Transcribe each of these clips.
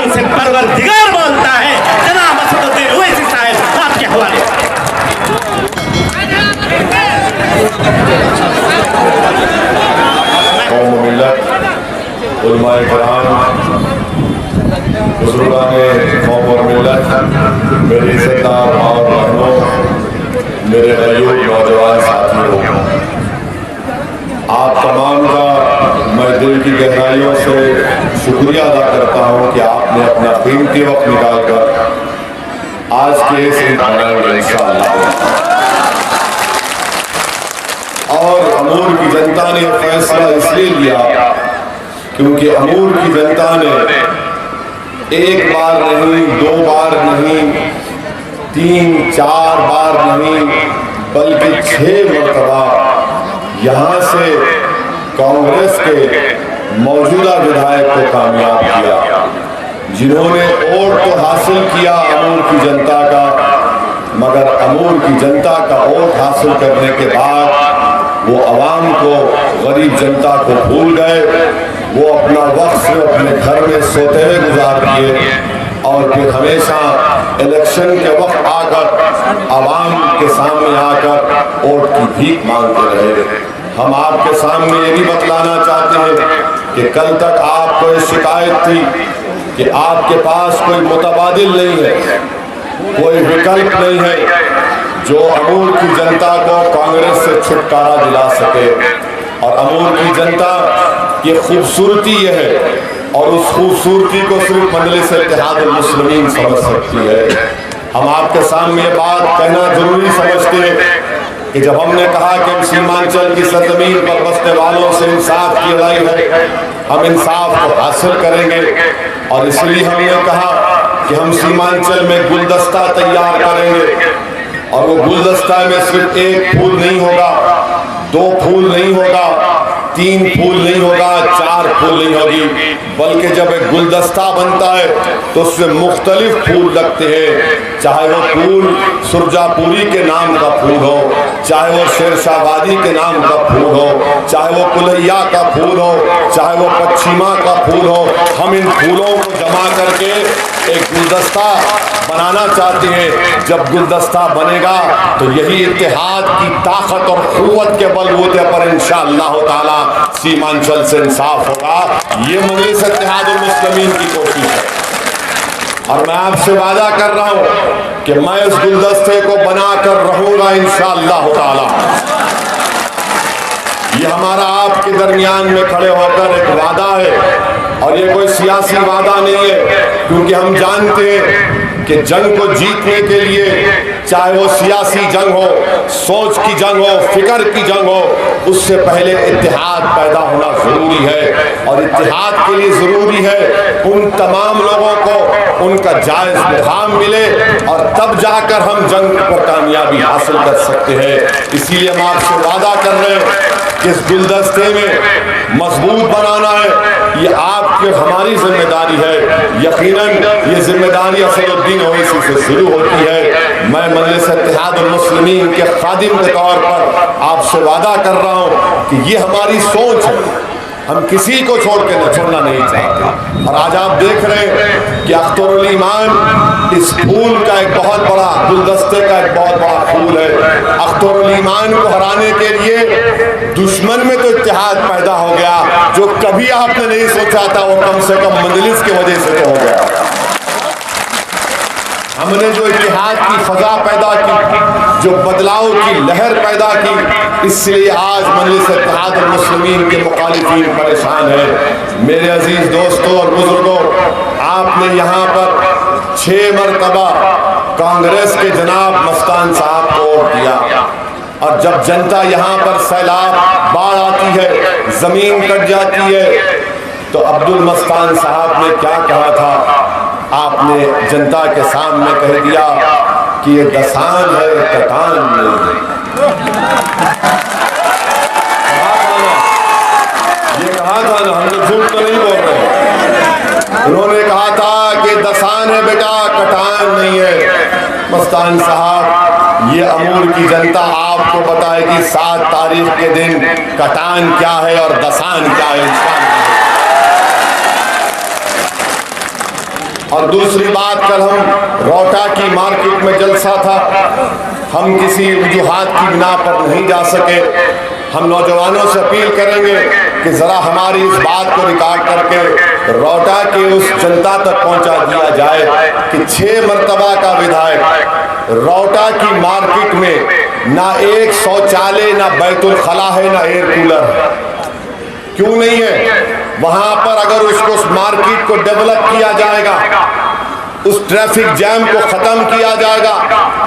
जुबान से परवरदिगार बोलता है। जनाब असदुद्दीन ओवैसी साहब आपके हवाले। कौम मिल्लत, उलमाए किराम, बुजुर्गान कौम और मिल्लत, मेरे इज़्ज़तदार और बहनों, मेरे गरीब नौजवान साथियों, आप तमाम का मैं दिल की गहराइयों से शुक्रिया अदा करता हूँ कि आपने अपना कीमती वक्त निकाल कर आज के इस इम्तिहान में इंशाअल्लाह और अमूर की जनता ने फैसला इसलिए लिया क्योंकि अमूर की जनता ने एक बार नहीं, दो बार नहीं, 3-4 बार नहीं, बल्कि 6 मरतबा यहाँ से कांग्रेस के मौजूदा विधायक को कामयाब किया, जिन्होंने वोट तो हासिल किया अमूर की जनता का, मगर अमूर की जनता का वोट हासिल करने के बाद वो अवाम को, गरीब जनता को भूल गए। वो अपना वक्त सिर्फ अपने घर में सोते हुए गुजार दिए और फिर हमेशा इलेक्शन के वक्त आकर अवाम के सामने आकर वोट की भीख मांगते रहे। हम आपके सामने ये भी बतलाना चाहते हैं कि कल तक आपको ये शिकायत थी कि आपके पास कोई मुतबादिल नहीं है, कोई विकल्प नहीं है जो अमूर की जनता को कांग्रेस से छुटकारा दिला सके। और अमूर की जनता की खूबसूरती ये है और उस खूबसूरती को सिर्फ मजलिस इत्तेहादुल मुस्लिमीन समझ सकती है। हम आपके सामने ये बात कहना जरूरी समझते हैं कि जब हमने कहा कि हम सीमांचल की सरजमीन पर बसने वालों से इंसाफ की लड़ाई है, हम इंसाफ को हासिल करेंगे और इसलिए हमने कहा कि हम सीमांचल में गुलदस्ता तैयार करेंगे और वो गुलदस्ता में सिर्फ 1 फूल नहीं होगा, 2 फूल नहीं होगा, 3 फूल नहीं होगा, 4 फूल नहीं होगी, बल्कि जब एक गुलदस्ता बनता है तो उसमें मुख्तलिफ फूल लगते हैं। चाहे वो फूल सुरजापुरी के नाम का फूल हो, चाहे वो शेरशाहबादी के नाम का फूल हो, चाहे वो कुलैया का फूल हो, चाहे वो पश्चिमा का फूल हो, हम इन फूलों को जमा करके एक गुलदस्ता बनाना चाहते हैं। जब गुलदस्ता बनेगा तो यही इत्तेहाद की ताकत और क़ुव्वत के बलबूते पर इंशाअल्लाह ताला सीमांचल से इंसाफ होगा। ये मजलिस इत्तेहादुल मुस्लिमीन की कोशिश है और मैं आपसे वादा कर रहा हूँ कि मैं इस गुलदस्ते को बनाकर रहूंगा इंशाअल्लाह ताला। ये हमारा आपके दरमियान में खड़े होकर एक वादा है और ये कोई सियासी वादा नहीं है, क्योंकि हम जानते हैं कि जंग को जीतने के लिए चाहे वो सियासी जंग हो, सोच की जंग हो, फिक्र की जंग हो, उससे पहले इत्तेहाद पैदा होना जरूरी है और इत्तेहाद के लिए जरूरी है उन तमाम लोगों को उनका जायज मुकाम मिले और तब जाकर हम जंग पर कामयाबी हासिल कर सकते हैं। इसीलिए हम आपसे वादा कर रहे हैं कि इस गुलदस्ते में मजबूत बनाना है, ये आपकी हमारी जिम्मेदारी है। यकीनन ये जिम्मेदारी असदुद्दीन ओवैसी से शुरू होती है। मैं मजलिस इत्तेहादुल मुस्लिमीन के खादिम के तौर पर आपसे वादा कर रहा हूँ कि ये हमारी सोच है, हम किसी को छोड़ के छोड़ना नहीं चाहते। और आज आप देख रहे हैं कि अख्तरुल ईमान इस फूल का एक बहुत बड़ा, गुलदस्ते का एक बहुत बड़ा फूल है। अख्तरुल ईमान को हराने के लिए दुश्मन में तो इत्तेहाद पैदा हो गया जो कभी आपने नहीं सोचा था, वो कम से कम मजलिस की वजह से तो हो गया। हमने जो इत्तेहाद की फजा पैदा की, जो बदलाव की लहर पैदा की, इसलिए आज मजलिस इत्तेहादुल मुस्लिमीन के मुखालिफीन परेशान है। मेरे अजीज दोस्तों और बुजुर्गों, आपने यहाँ पर 6 मरतबा कांग्रेस के जनाब मस्तान साहब को वोट दिया और जब जनता यहाँ पर सैलाब, बाढ़ आती है, जमीन कट जाती है, तो अब्दुल मस्तान साहब ने क्या कहा था? आपने जनता के सामने कह दिया कि ये दसान है, कटान नहीं है। ये कहा था ना, हम लोग झूठ तो नहीं बोल रहे। उन्होंने कहा था कि दसान है बेटा, कटान नहीं है। मस्तान साहब, ये अमूर की जनता आपको बताएगी 7 तारीख के दिन कटान क्या है और दसान क्या है। اور دوسری بات، کل ہم روہٹا کی مارکیٹ میں جلسہ تھا، ہم کسی وجوہات کی بنا پر نہیں جا سکے. ہم نوجوانوں سے اپیل کریں گے کہ ذرا ہماری اس بات کو ریکارڈ کر کے روہٹا کی اس جنتا تک پہنچا دیا جائے کہ 6 مرتبہ کا ودھائک روہٹا کی مارکیٹ میں نہ ایک شوچالے، نہ بیت الخلا ہے، نہ ایئر کولر ہے. کیوں نہیں ہے؟ وہاں پر اگر اس مارکیٹ کو ڈیولپ کیا جائے گا، اس ٹریفک جیم کو ختم کیا جائے گا،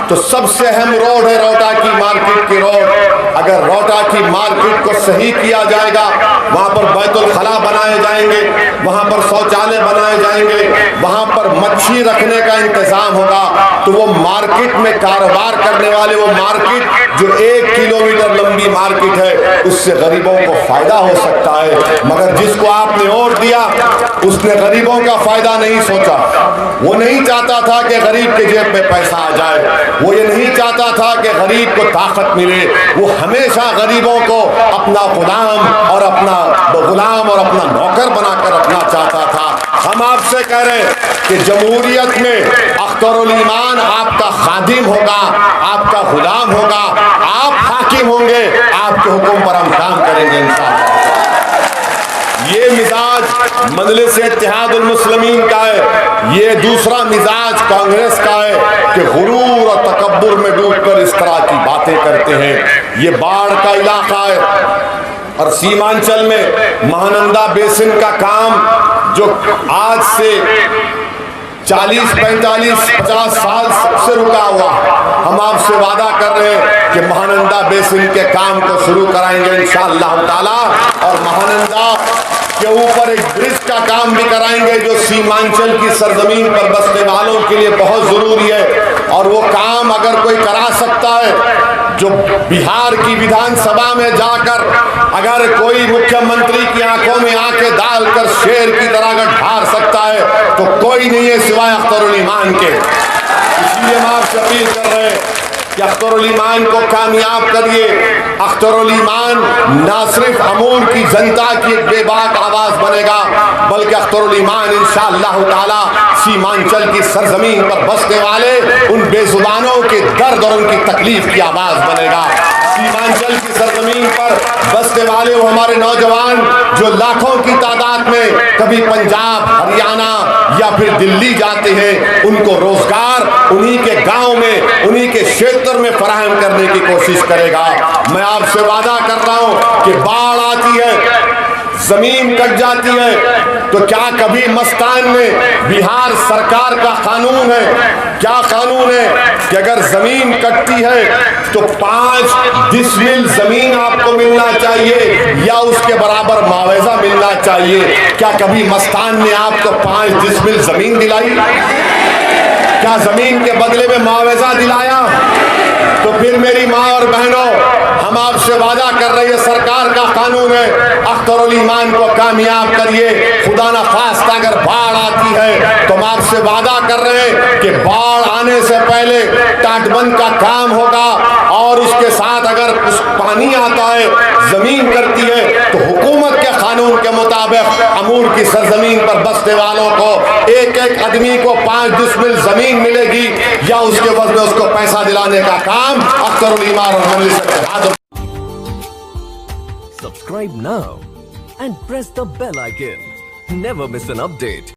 تو سب سے اہم روڈ ہے روہٹا کی مارکیٹ کی روڈ. اگر روہٹا کی مارکیٹ کو صحیح کیا جائے گا، وہاں پر بیت الخلا بنائے جائیں گے، وہاں پر شوچالے بنائے جائیں گے، وہاں پر مچھی رکھنے کا انتظام ہوگا، تو وہ مارکیٹ میں کاروبار کرنے والے، وہ مارکیٹ جو 1 کلومیٹر لمبی مارکیٹ ہے، اس سے غریبوں کو فائدہ ہو سکتا ہے. مگر جس کو آپ نے ووٹ دیا اس نے غریبوں کا فائدہ نہیں سوچا. وہ نہیں چاہتا تھا کہ غریب کے جیب میں پیسہ آ جائے، وہ یہ نہیں چاہتا تھا کہ غریب کو طاقت ملے. وہ ہمیشہ غریبوں کو اپنا غلام اور اپنا نوکر بنا کر رکھنا چاہتا تھا. ہم آپ سے کہہ رہے ہیں کہ جمہوریت میں اخترالایمان آپ کا خادم ہوگا، آپ کا غلام ہوگا، آپ حاکم ہوں گے، آپ کے حکم پر ہم کام کریں گے انشاءاللہ. یہ مزاج مجلس اتحاد المسلمین کا ہے. یہ دوسرا مزاج کانگریس کا ہے کہ غرور اور تکبر میں ڈوب کر اس طرح کی باتیں کرتے ہیں. یہ باڑھ کا علاقہ ہے اور سیمانچل میں مہانندا بیسن کا کام جو آج سے 40 45 50 سال سے رکا ہوا، ہم آپ سے وعدہ کر رہے ہیں کہ مہانندا بیسن کے کام کو شروع کرائیں گے انشاءاللہ تعالی. اور مہانندا کے اوپر ایک برج کا کام بھی کرائیں گے جو سیمانچل کی سرزمین پر بسنے والوں کے لیے بہت ضروری ہے. اور وہ کام اگر کوئی کرا سکتا ہے، جو بہار کی ویدھان سبھا میں جا کر اگر کوئی مکھیہ منتری کی آنکھوں میں آنکھیں ڈال کر شیر کی طرح اگر ڈھار سکتا ہے تو کوئی نہیں ہے سوائے اخترالایمان کے. اس لیے ہم آپ سے اپیل کر رہے ہیں کہ اخترالایمان کو کامیاب کریے. اخترالایمان نہ صرف امور کی جنتا کی ایک بے باک آواز بنے گا، بلکہ اخترالایمان انشاءاللہ تعالی سیمانچل کی سرزمین پر بسنے والے ان بے زبانوں کے درد اور ان کی تکلیف کی آواز بنے گا. سیمانچل کی سرزمین پر بسنے والے وہ ہمارے نوجوان جو لاکھوں کی تعداد میں کبھی پنجاب، ہریانہ یا پھر دلی جاتے ہیں، ان کو روزگار انہی کے گاؤں میں، انہی کے شیتر میں فراہم کرنے کی کوشش کرے گا. میں آپ سے وعدہ کر رہا ہوں کہ باڑھ آتی ہے، زمین کٹ جاتی ہے، تو کیا کبھی مستان میں بہار سرکار کا قانون ہے، کیا قانون ہے کہ اگر زمین کٹتی ہے تو 5 ڈسمل زمین آپ کو ملنا چاہیے یا اس کے برابر معاوضہ ملنا چاہیے؟ کیا کبھی مستان نے آپ کو 5 ڈسمل زمین دلائی؟ کیا زمین کے بدلے میں معاوضہ دلایا؟ تو پھر میری ماں اور بہنوں، ہم آپ سے وعدہ کر رہے ہیں، سرکار کا قانون ہے، اخترالایمان کو کامیاب کریے. خدا نخواستہ اگر باڑھ آتی ہے تو ہم آپ سے وعدہ کر رہے ہیں کہ باڑھ آنے سے پہلے ٹاٹ بند کا کام ہوگا، اور اس کے ساتھ اگر اس پانی آتا ہے، زمین کرتی ہے، تو حکومت کے قانون کے مطابق امور کی سرزمین پر بسنے والوں کو ایک آدمی کو 5 ڈسمل زمین ملے گی، یا اس کے بدلے اس کو پیسہ دلانے کا کام اخترالایمان اور مجلس اتحاد. Subscribe now and press the bell icon. Never miss an update.